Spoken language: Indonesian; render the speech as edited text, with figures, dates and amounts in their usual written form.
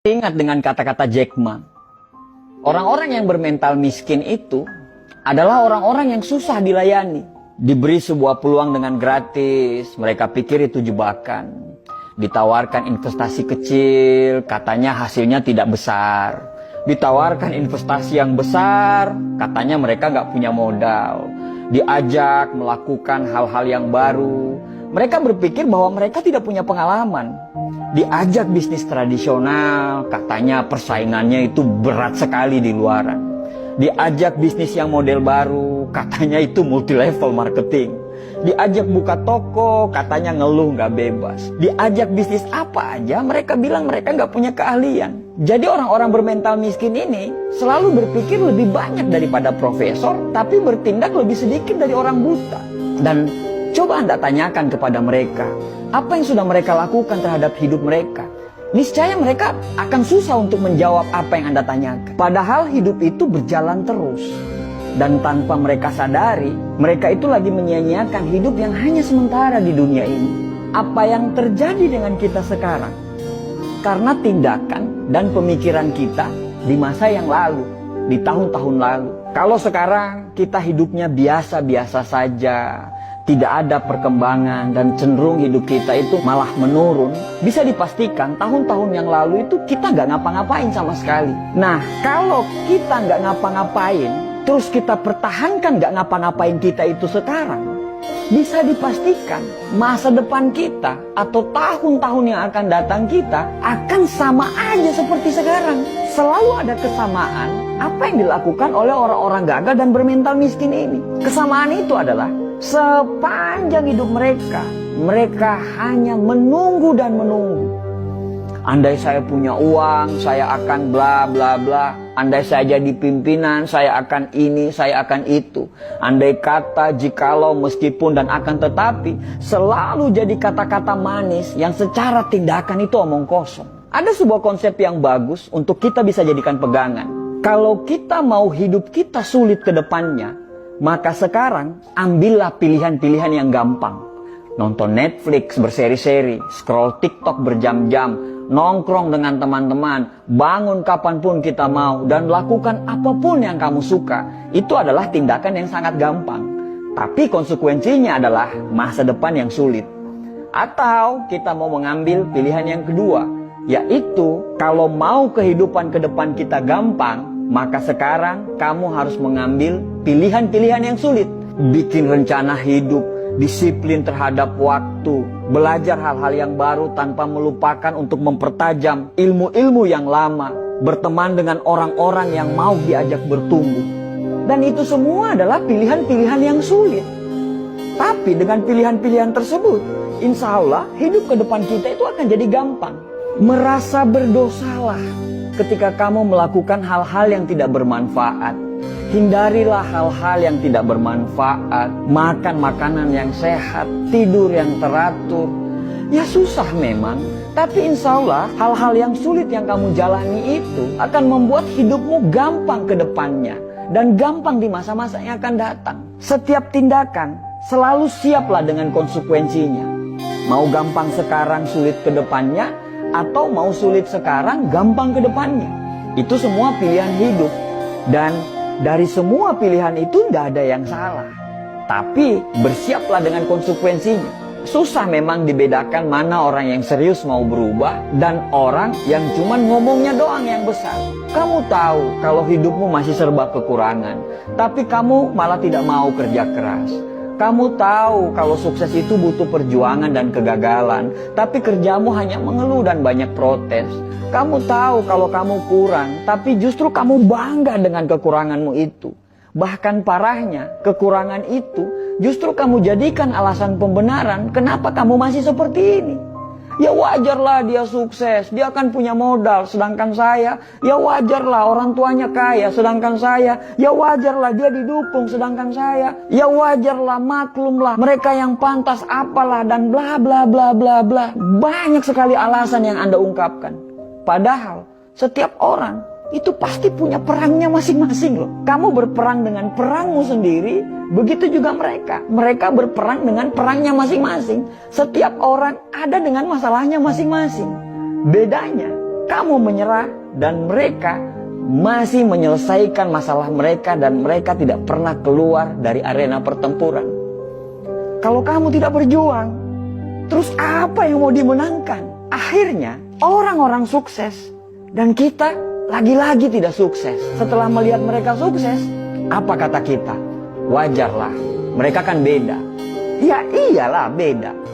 Ingat dengan kata-kata Jack Ma. Orang-orang yang bermental miskin itu adalah orang-orang yang susah dilayani. Diberi sebuah peluang dengan gratis, mereka pikir itu jebakan. Ditawarkan investasi kecil, katanya hasilnya tidak besar. Ditawarkan investasi yang besar, katanya mereka nggak punya modal. Diajak melakukan hal-hal yang baru, mereka berpikir bahwa mereka tidak punya pengalaman. Diajak bisnis tradisional, katanya persaingannya itu berat sekali di luaran. Diajak bisnis yang model baru, katanya itu multi level marketing. Diajak buka toko, katanya ngeluh nggak bebas. Diajak bisnis apa aja, mereka bilang mereka nggak punya keahlian. Jadi orang-orang bermental miskin ini selalu berpikir lebih banyak daripada profesor, tapi bertindak lebih sedikit dari orang buta. Dan coba Anda tanyakan kepada mereka, apa yang sudah mereka lakukan terhadap hidup mereka? Niscaya mereka akan susah untuk menjawab apa yang Anda tanyakan. Padahal hidup itu berjalan terus. Dan tanpa mereka sadari, mereka itu lagi menyia-nyiakan hidup yang hanya sementara di dunia ini. Apa yang terjadi dengan kita sekarang? Karena tindakan dan pemikiran kita di masa yang lalu, di tahun-tahun lalu. Kalau sekarang kita hidupnya biasa-biasa saja, tidak ada perkembangan dan cenderung hidup kita itu malah menurun, bisa dipastikan tahun-tahun yang lalu itu kita nggak ngapa-ngapain sama sekali. Nah, kalau kita nggak ngapa-ngapain, terus kita pertahankan nggak ngapa-ngapain kita itu sekarang, bisa dipastikan masa depan kita atau tahun-tahun yang akan datang kita akan sama aja seperti sekarang. Selalu ada kesamaan apa yang dilakukan oleh orang-orang gagal dan bermental miskin ini. Kesamaan itu adalah sepanjang hidup mereka, mereka hanya menunggu dan menunggu. Andai saya punya uang, saya akan bla bla bla. Andai saya jadi pimpinan, saya akan ini, saya akan itu. Andai kata, jikalau, meskipun, dan akan tetapi, selalu jadi kata-kata manis yang secara tindakan itu omong kosong. Ada sebuah konsep yang bagus untuk kita bisa jadikan pegangan. Kalau kita mau hidup kita sulit ke depannya, maka sekarang ambillah pilihan-pilihan yang gampang. Nonton Netflix berseri-seri, scroll TikTok berjam-jam, nongkrong dengan teman-teman, bangun kapanpun kita mau, dan lakukan apapun yang kamu suka. Itu adalah tindakan yang sangat gampang. Tapi konsekuensinya adalah masa depan yang sulit. Atau kita mau mengambil pilihan yang kedua, yaitu kalau mau kehidupan ke depan kita gampang, maka sekarang kamu harus mengambil pilihan-pilihan yang sulit. Bikin rencana hidup, disiplin terhadap waktu, belajar hal-hal yang baru tanpa melupakan untuk mempertajam ilmu-ilmu yang lama, berteman dengan orang-orang yang mau diajak bertumbuh. Dan itu semua adalah pilihan-pilihan yang sulit. Tapi dengan pilihan-pilihan tersebut, insya Allah hidup ke depan kita itu akan jadi gampang. Merasa berdosalah ketika kamu melakukan hal-hal yang tidak bermanfaat. Hindarilah hal-hal yang tidak bermanfaat. Makan makanan yang sehat, tidur yang teratur. Ya susah memang, tapi insya Allah hal-hal yang sulit yang kamu jalani itu akan membuat hidupmu gampang ke depannya. Dan gampang di masa-masa yang akan datang. Setiap tindakan selalu siaplah dengan konsekuensinya. Mau gampang sekarang, sulit ke depannya, atau mau sulit sekarang, gampang ke depannya. Itu semua pilihan hidup. Dan dari semua pilihan itu tidak ada yang salah. Tapi bersiaplah dengan konsekuensinya. Susah memang dibedakan mana orang yang serius mau berubah dan orang yang cuman ngomongnya doang yang besar. Kamu tahu kalau hidupmu masih serba kekurangan, tapi kamu malah tidak mau kerja keras. Kamu tahu kalau sukses itu butuh perjuangan dan kegagalan, tapi kerjamu hanya mengeluh dan banyak protes. Kamu tahu kalau kamu kurang, tapi justru kamu bangga dengan kekuranganmu itu. Bahkan parahnya, kekurangan itu justru kamu jadikan alasan pembenaran kenapa kamu masih seperti ini. Ya wajarlah dia sukses, dia akan punya modal, sedangkan saya, ya wajarlah orang tuanya kaya, sedangkan saya, ya wajarlah dia didukung, sedangkan saya, ya wajarlah, maklumlah, mereka yang pantas apalah, dan bla bla bla bla bla. Banyak sekali alasan yang Anda ungkapkan. Padahal setiap orang itu pasti punya perangnya masing-masing loh. Kamu berperang dengan perangmu sendiri, begitu juga mereka. Mereka berperang dengan perangnya masing-masing. Setiap orang ada dengan masalahnya masing-masing. Bedanya, kamu menyerah dan mereka masih menyelesaikan masalah mereka dan mereka tidak pernah keluar dari arena pertempuran. Kalau kamu tidak berjuang, terus apa yang mau dimenangkan? Akhirnya orang-orang sukses dan kita lagi-lagi tidak sukses. Setelah melihat mereka sukses, apa kata kita? Wajarlah, mereka kan beda. Ya iyalah beda.